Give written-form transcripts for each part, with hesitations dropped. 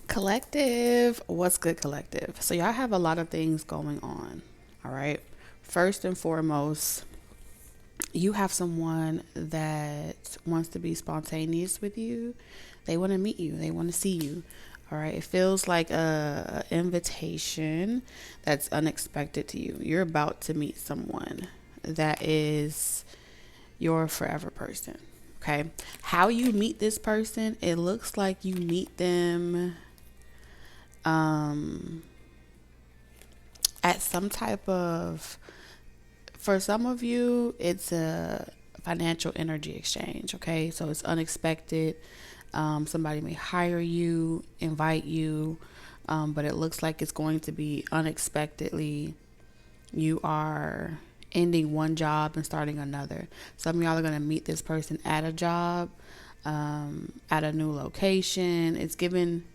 Collective, what's good, collective? So, y'all have a lot of things going on. All right. First and foremost, you have someone that wants to be spontaneous with you. They want to meet you, they want to see you. All right. It feels like a invitation that's unexpected to you. You're about to meet someone that is your forever person. Okay. How you meet this person, it looks like you meet them um at some type of, for some of you it's a financial energy exchange. Okay, so it's unexpected. Somebody may hire you, invite you, but it looks like it's going to be unexpectedly. You are ending one job and starting another. Some of y'all are going to meet this person at a job, at a new location. It's given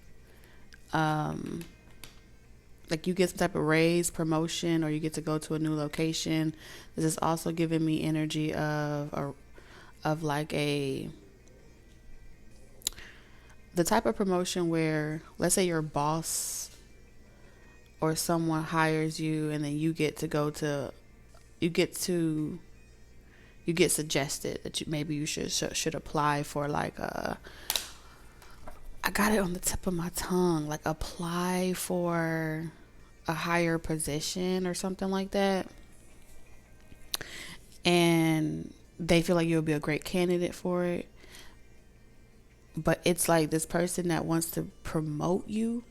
like you get some type of raise, promotion, or you get to go to a new location. This is also giving me energy of like the type of promotion where, let's say your boss or someone hires you, and then you get suggested that maybe you should apply for like I got it on the tip of my tongue, like apply for a higher position or something like that. And they feel like you'll be a great candidate for it. But it's like this person that wants to promote you.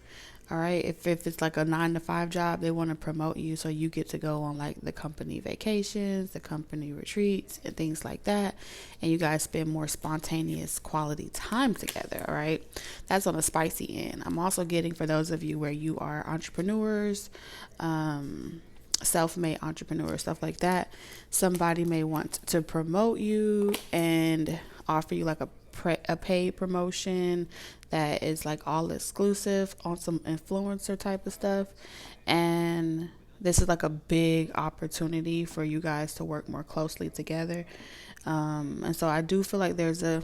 All right. If it's like a 9 to 5 job, they want to promote you so you get to go on like the company vacations, the company retreats, and things like that. And you guys spend more spontaneous quality time together. All right. That's on the spicy end. I'm also getting, for those of you where you are entrepreneurs, self-made entrepreneurs, stuff like that, somebody may want to promote you and offer you like a paid promotion that is like all exclusive on some influencer type of stuff. And this is like a big opportunity for you guys to work more closely together. And so I do feel like there's an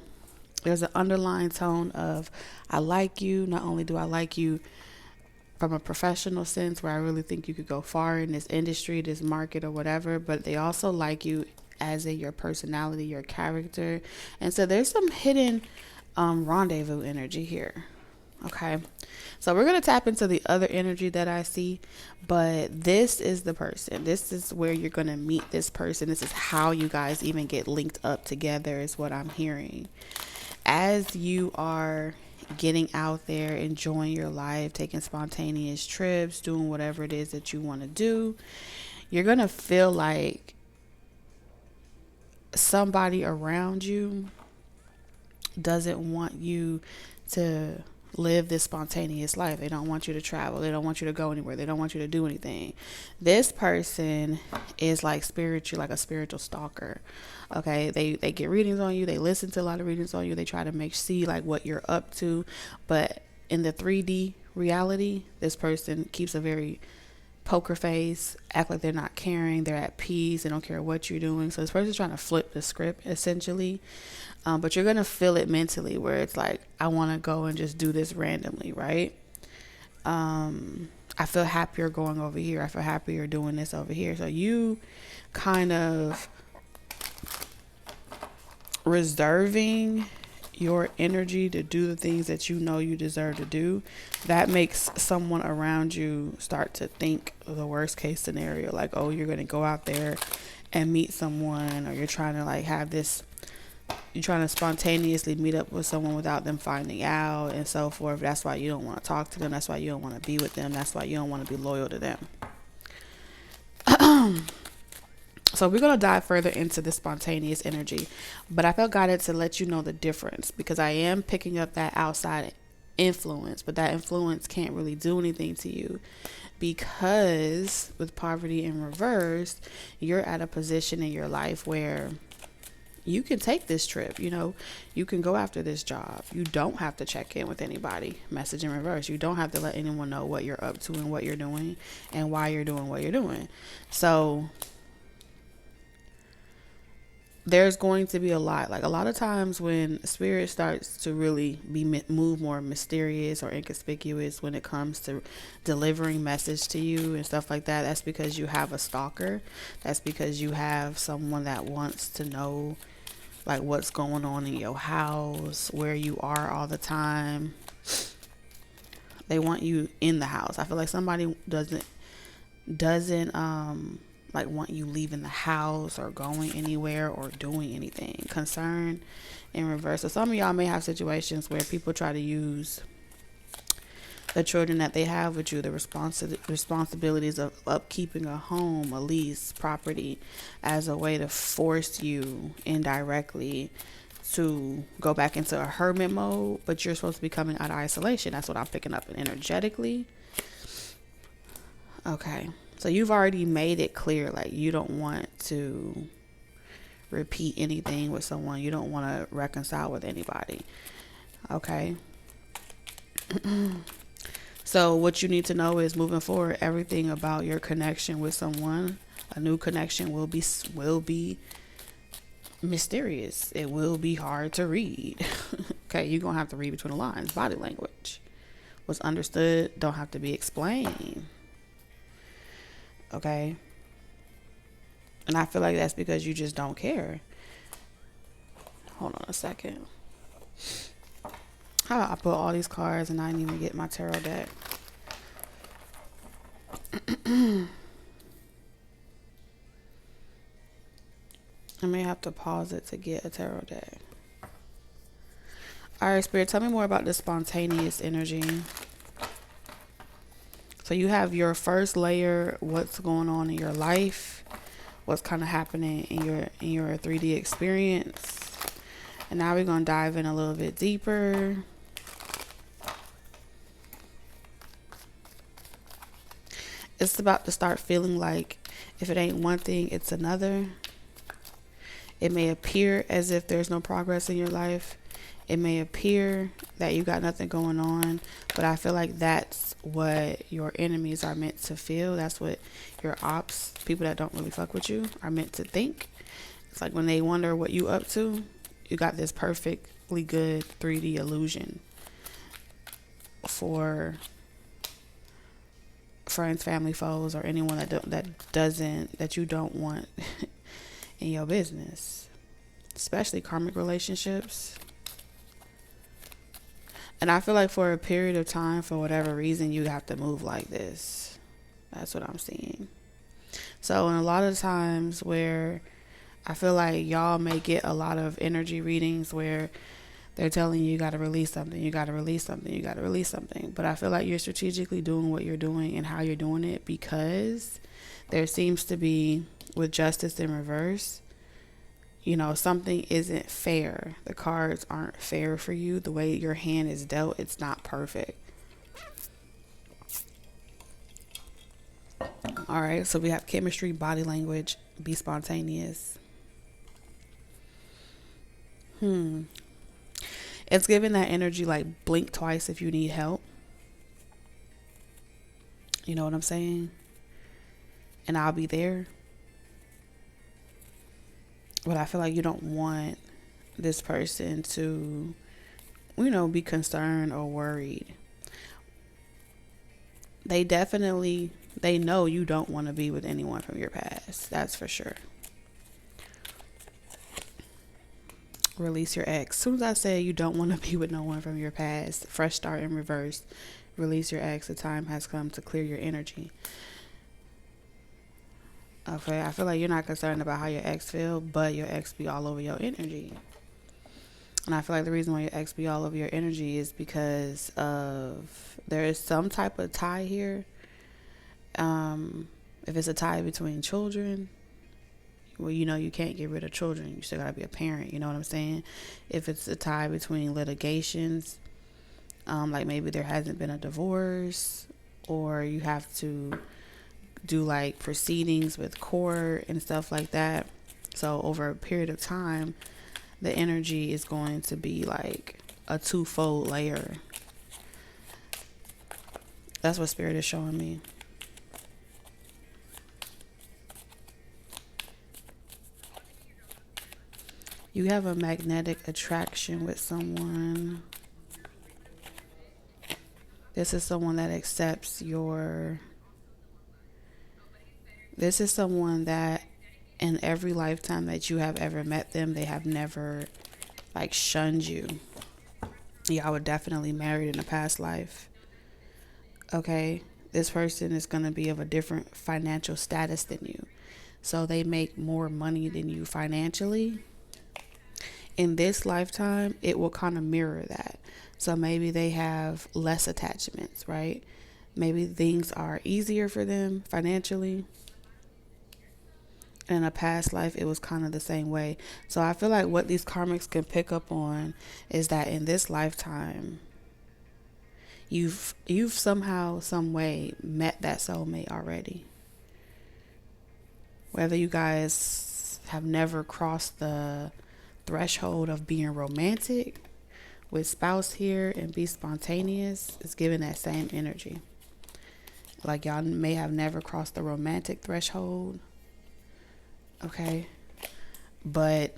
underlying tone of, I like you. Not only do I like you from a professional sense, where I really think you could go far in this industry, this market, or whatever, but they also like you as in your personality, your character. And so there's some hidden rendezvous energy here. Okay, so we're going to tap into the other energy that I see, but this is the person. This is where you're going to meet this person. This is how you guys even get linked up together, is what I'm hearing. As you are getting out there, enjoying your life, taking spontaneous trips, doing whatever it is that you want to do, you're going to feel like somebody around you doesn't want you to live this spontaneous life. They don't want you to travel. They don't want you to go anywhere. They don't want you to do anything. This person is like like a spiritual stalker. Okay, they get readings on you. They listen to a lot of readings on you. They try to see like what you're up to. But in the 3D reality, this person keeps a very poker face, act like they're not caring, they're at peace, they don't care what you're doing. So this person's trying to flip the script essentially. But you're gonna feel it mentally, where it's like, I want to go and just do this randomly, right? I feel happier going over here. I feel happier doing this over here. So you kind of reserving your energy to do the things that you know you deserve to do, that makes someone around you start to think the worst case scenario, like, oh, you're going to go out there and meet someone, or you're trying to spontaneously meet up with someone without them finding out, and so forth. That's why you don't want to talk to them. That's why you don't want to be with them. That's why you don't want to be loyal to them. So we're going to dive further into the spontaneous energy, but I felt guided to let you know the difference, because I am picking up that outside influence, but that influence can't really do anything to you, because with poverty in reverse, you're at a position in your life where you can take this trip, you can go after this job. You don't have to check in with anybody. Message in reverse. You don't have to let anyone know what you're up to and what you're doing and why you're doing what you're doing. So there's going to be a lot. Like a lot of times when spirit starts to really move more mysterious or inconspicuous when it comes to delivering message to you and stuff like that, that's because you have a stalker. That's because you have someone that wants to know like what's going on in your house, where you are all the time. They want you in the house. I feel like somebody doesn't like want you leaving the house or going anywhere or doing anything. Concern in reverse. So some of y'all may have situations where people try to use the children that they have with you, the responsibilities of upkeeping a home, a lease, property, as a way to force you indirectly to go back into a hermit mode, but you're supposed to be coming out of isolation. That's what I'm picking up energetically. Okay. So you've already made it clear, like you don't want to repeat anything with someone. You don't want to reconcile with anybody. Okay. So what you need to know is moving forward, everything about your connection with someone, a new connection will be mysterious. It will be hard to read. Okay. You're going to have to read between the lines. Body language. What's understood don't have to be explained. Okay. And I feel like that's because you just don't care. Hold on a second. How I put all these cards and I didn't even get my tarot deck. I may have to pause it to get a tarot deck. All right, Spirit, tell me more about the spontaneous energy. So you have your first layer, what's going on in your life, what's kind of happening in your 3D experience. And now we're going to dive in a little bit deeper. It's about to start feeling like if it ain't one thing, it's another. It may appear as if there's no progress in your life. It may appear that you got nothing going on, but I feel like that's what your enemies are meant to feel. That's what your ops, people that don't really fuck with you, are meant to think. It's like when they wonder what you up to, you got this perfectly good 3D illusion for friends, family, foes, or anyone that you don't want in your business, especially karmic relationships. And I feel like for a period of time, for whatever reason, you have to move like this. That's what I'm seeing. So in a lot of times where I feel like y'all may get a lot of energy readings where they're telling you got to release something, you got to release something, you got to release something. But I feel like you're strategically doing what you're doing and how you're doing it because there seems to be, with justice in reverse, you know, something isn't fair. The cards aren't fair for you. The way your hand is dealt, it's not perfect. All right, so we have chemistry, body language, be spontaneous. It's giving that energy like blink twice if you need help. You know what I'm saying? And I'll be there. But I feel like you don't want this person to, you know, be concerned or worried. They know you don't want to be with anyone from your past. That's for sure. Release your ex. As soon as I say you don't want to be with no one from your past, fresh start in reverse. Release your ex. The time has come to clear your energy. Okay, I feel like you're not concerned about how your ex feel, but your ex be all over your energy. And I feel like the reason why your ex be all over your energy is because of there is some type of tie here. If it's a tie between children, well, you know, you can't get rid of children. You still gotta be a parent. You know what I'm saying? If it's a tie between litigations, like maybe there hasn't been a divorce, or you have to do like proceedings with court and stuff like that. So over a period of time, the energy is going to be like a twofold layer. That's what Spirit is showing me. You have a magnetic attraction with someone. This is someone that accepts your... This is someone that in every lifetime that you have ever met them, they have never like shunned you. Y'all were definitely married in a past life. Okay? This person is going to be of a different financial status than you. So they make more money than you financially. In this lifetime, it will kind of mirror that. So maybe they have less attachments, right? Maybe things are easier for them financially. In a past life, it was kind of the same way. So I feel like what these karmics can pick up on is that in this lifetime, you've somehow, some way met that soulmate already. Whether you guys have never crossed the threshold of being romantic with spouse here and be spontaneous, it's giving that same energy. Like y'all may have never crossed the romantic threshold. Okay, but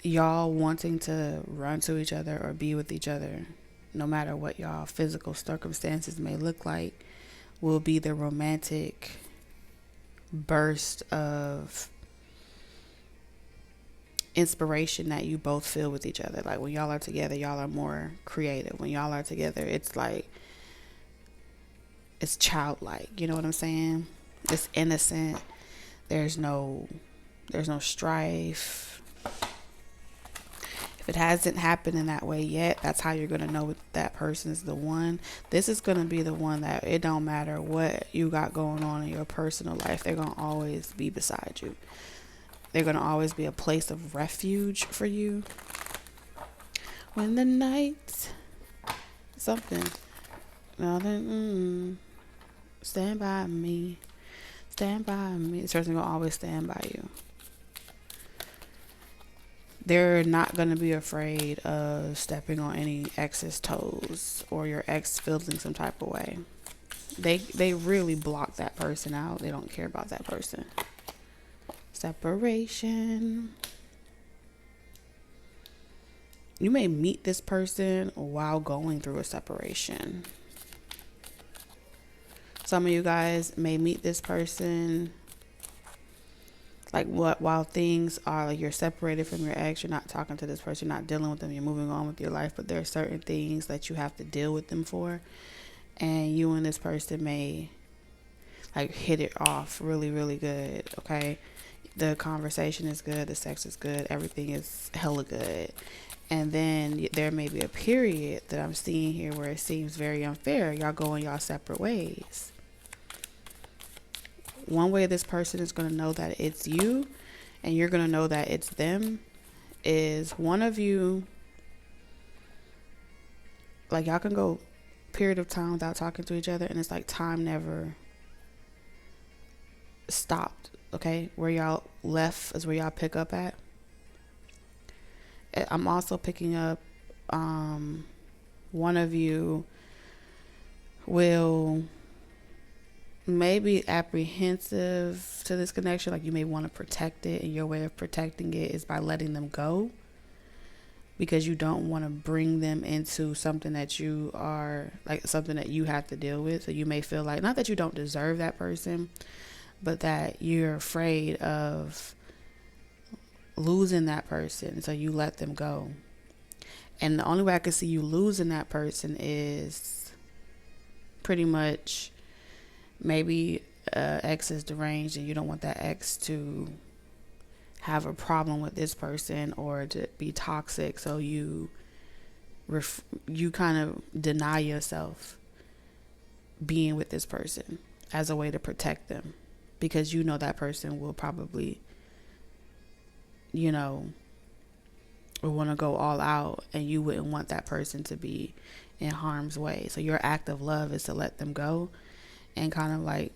y'all wanting to run to each other or be with each other, no matter what y'all physical circumstances may look like, will be the romantic burst of inspiration that you both feel with each other. Like when y'all are together, y'all are more creative. When y'all are together, it's like, it's childlike. You know what I'm saying? It's innocent. There's no strife. If it hasn't happened in that way yet, that's how you're going to know that person's the one. This is going to be the one that it don't matter what you got going on in your personal life. They're going to always be beside you. They're going to always be a place of refuge for you. When the night, something, nothing, stand by me. Stand by me. This person will always stand by you. They're not going to be afraid of stepping on any ex's toes or your ex feeling some type of way. They really block that person out. They don't care about that person. Separation. You may meet this person while going through a separation. Some of you guys may meet this person like while things are like you're separated from your ex, you're not talking to this person, you're not dealing with them, you're moving on with your life, but there are certain things that you have to deal with them for, and you and this person may like hit it off really, really good. Okay, the conversation is good, the sex is good, everything is hella good. And then there may be a period that I'm seeing here where it seems very unfair. Y'all going y'all separate ways. One way this person is going to know that it's you and you're going to know that it's them is one of you, like y'all can go period of time without talking to each other and it's like time never stopped. Okay, where y'all left is where y'all pick up at. I'm also picking up one of you will maybe apprehensive to this connection, like you may want to protect it, and your way of protecting it is by letting them go because you don't want to bring them into something that you are like something that you have to deal with. So you may feel like, not that you don't deserve that person, but that you're afraid of losing that person, so you let them go. And the only way I can see you losing that person is pretty much maybe ex is deranged and you don't want that ex to have a problem with this person or to be toxic, so you kind of deny yourself being with this person as a way to protect them because you know that person will probably, you know, or want to go all out and you wouldn't want that person to be in harm's way. So your act of love is to let them go and kind of like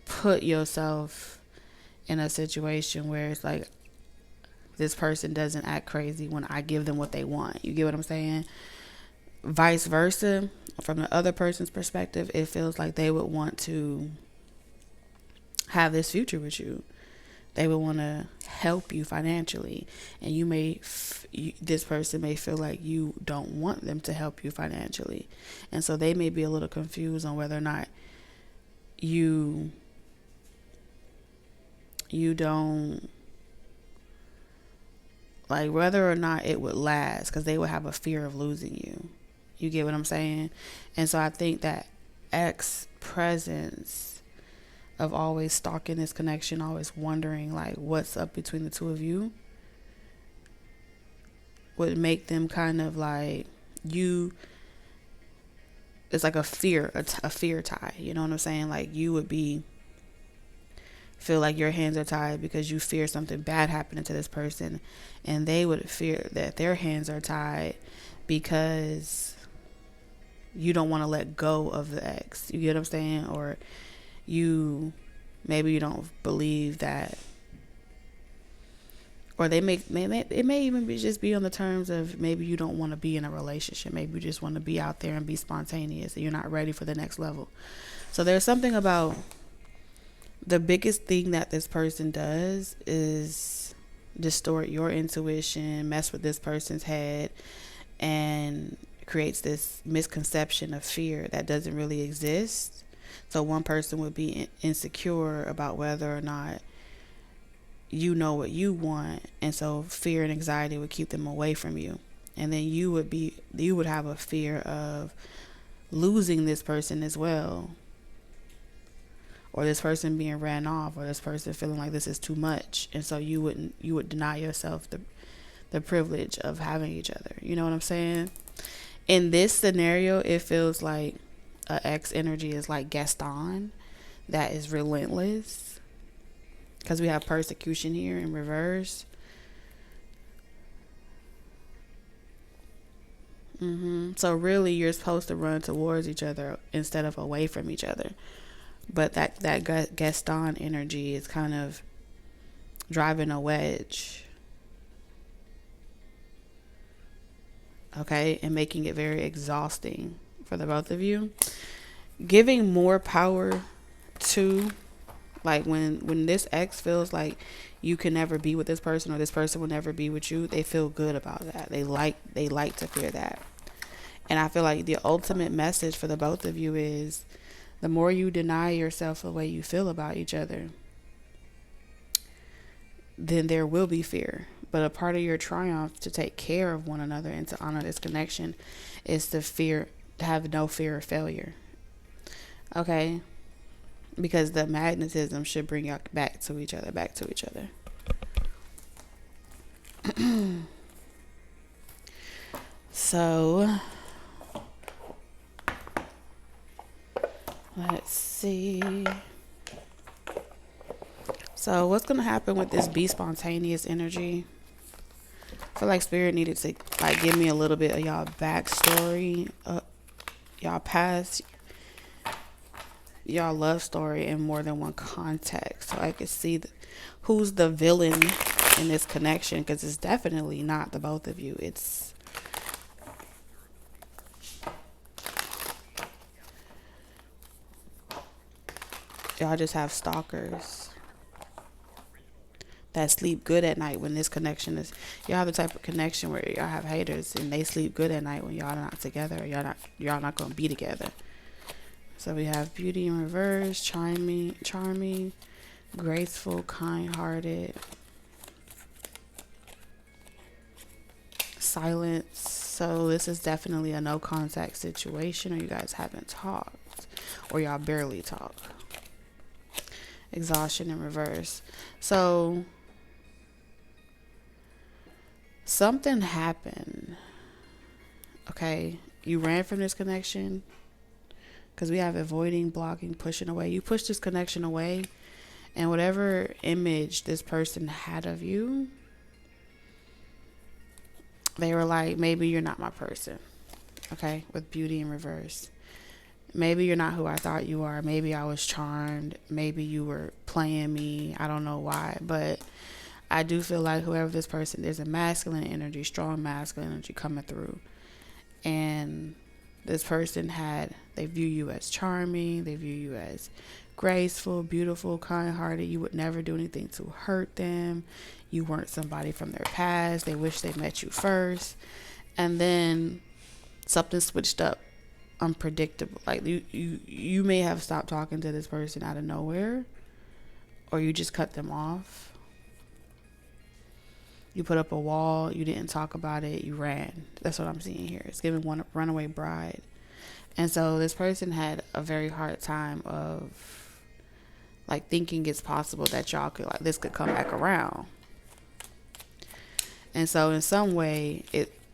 put yourself in a situation where it's like this person doesn't act crazy when I give them what they want. You get what I'm saying? Vice versa, from the other person's perspective, it feels like they would want to have this future with you. They would want to help you financially, and this person may feel like you don't want them to help you financially, and so they may be a little confused on whether or not you don't, like, whether or not it would last, because they would have a fear of losing you. You get what I'm saying? And so I think that ex presence of always stalking this connection, always wondering like what's up between the two of you, would make them kind of like it's like a fear tie. You know what I'm saying? Like you would feel like your hands are tied because you fear something bad happening to this person, and they would fear that their hands are tied because you don't want to let go of the ex. You get what I'm saying? Or maybe you don't believe that, or it may even just be on the terms of maybe you don't want to be in a relationship. Maybe you just want to be out there and be spontaneous, and you're not ready for the next level. So there's something about the biggest thing that this person does is distort your intuition, mess with this person's head, and creates this misconception of fear that doesn't really exist. So one person would be insecure about whether or not you know what you want, and so fear and anxiety would keep them away from you. And then you would have a fear of losing this person as well, or this person being ran off, or this person feeling like this is too much, and so you would deny yourself the privilege of having each other. You know what I'm saying? In this scenario, it feels like an ex energy is like Gaston, that is relentless, because we have persecution here in reverse. So really, you're supposed to run towards each other instead of away from each other. But that Gaston energy is kind of driving a wedge, okay, and making it very exhausting for the both of you. Giving more power to, like, when this ex feels like you can never be with this person, or this person will never be with you, they feel good about that. They like to fear that. And I feel like the ultimate message for the both of you is, the more you deny yourself the way you feel about each other, then there will be fear. But a part of your triumph to take care of one another and to honor this connection is to have no fear of failure. Okay? Because the magnetism should bring you back to each other. So, let's see. So what's going to happen with this be spontaneous energy? I feel like Spirit needed to like give me a little bit of y'all backstory, y'all past, y'all love story in more than one context, so I could see who's the villain in this connection, because it's definitely not the both of you. It's y'all just have stalkers that sleep good at night when this connection is, y'all have the type of connection where y'all have haters and they sleep good at night when y'all are not together, or y'all not gonna be together. So we have beauty in reverse, charming, graceful, kind-hearted, silence. So this is definitely a no contact situation, or you guys haven't talked, or y'all barely talk. Exhaustion in reverse. So something happened. Okay, you ran from this connection because we have avoiding, blocking, pushing away. You pushed this connection away, and whatever image this person had of you, they were like, maybe you're not my person. Okay, with beauty in reverse. Maybe you're not who I thought you are. Maybe I was charmed. Maybe you were playing me. I don't know why, but I do feel like whoever this person, there's a masculine energy, strong masculine energy coming through. And this person they view you as charming. They view you as graceful, beautiful, kind-hearted. You would never do anything to hurt them. You weren't somebody from their past. They wish they met you first. And then something switched up, unpredictable. Like you may have stopped talking to this person out of nowhere, or you just cut them off. You put up a wall. You didn't talk about it. You ran. That's what I'm seeing here. It's giving one runaway bride. And so this person had a very hard time of like thinking it's possible that y'all could, like, this could come back around. And so in some way,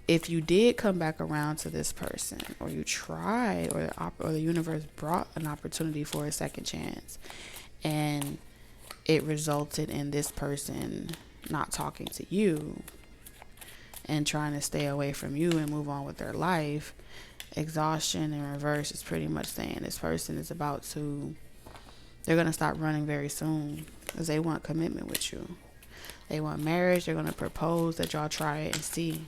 if you did come back around to this person, or you tried, or the universe brought an opportunity for a second chance, and it resulted in this person not talking to you and trying to stay away from you and move on with their life, exhaustion in reverse is pretty much saying this person is about to, they're going to stop running very soon because they want commitment with you. They want marriage. They're going to propose, that y'all try it and see.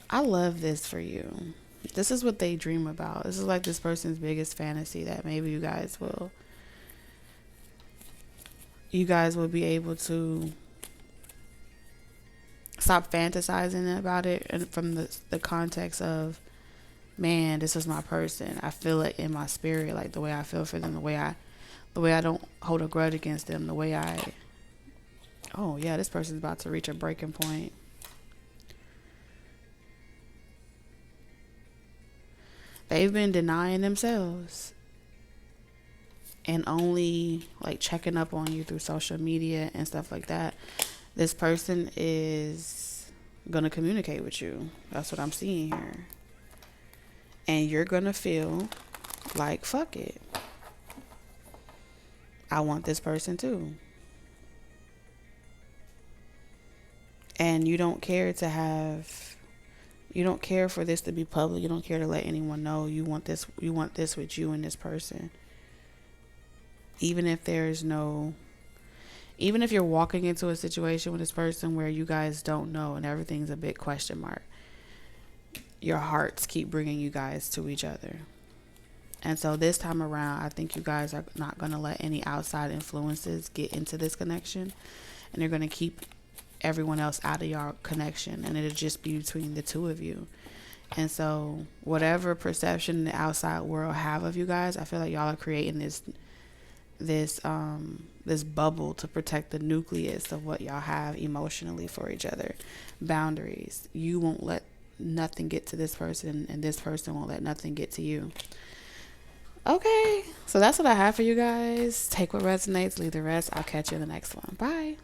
I love this for you. This is what they dream about. This is like this person's biggest fantasy, that maybe you guys will be able to stop fantasizing about it, and from the context of, man, this is my person. I feel it in my spirit, like the way I feel for them, the way I don't hold a grudge against them, the way oh yeah, this person's about to reach a breaking point. They've been denying themselves and only like checking up on you through social media and stuff like that. This person is going to communicate with you. That's what I'm seeing here. And you're going to feel like, fuck it, I want this person too. And you don't care for this to be public. You don't care to let anyone know you want this with you and this person. Even if you're walking into a situation with this person where you guys don't know and everything's a big question mark, your hearts keep bringing you guys to each other. And so this time around, I think you guys are not going to let any outside influences get into this connection, and you're going to keep everyone else out of your connection, and it'll just be between the two of you. And so whatever perception the outside world have of you guys, I feel like y'all are creating this bubble to protect the nucleus of what y'all have emotionally for each other. Boundaries. You won't let nothing get to this person, and this person won't let nothing get to you. Okay, so that's what I have for you guys. Take what resonates, leave the rest. I'll catch you in the next one. Bye.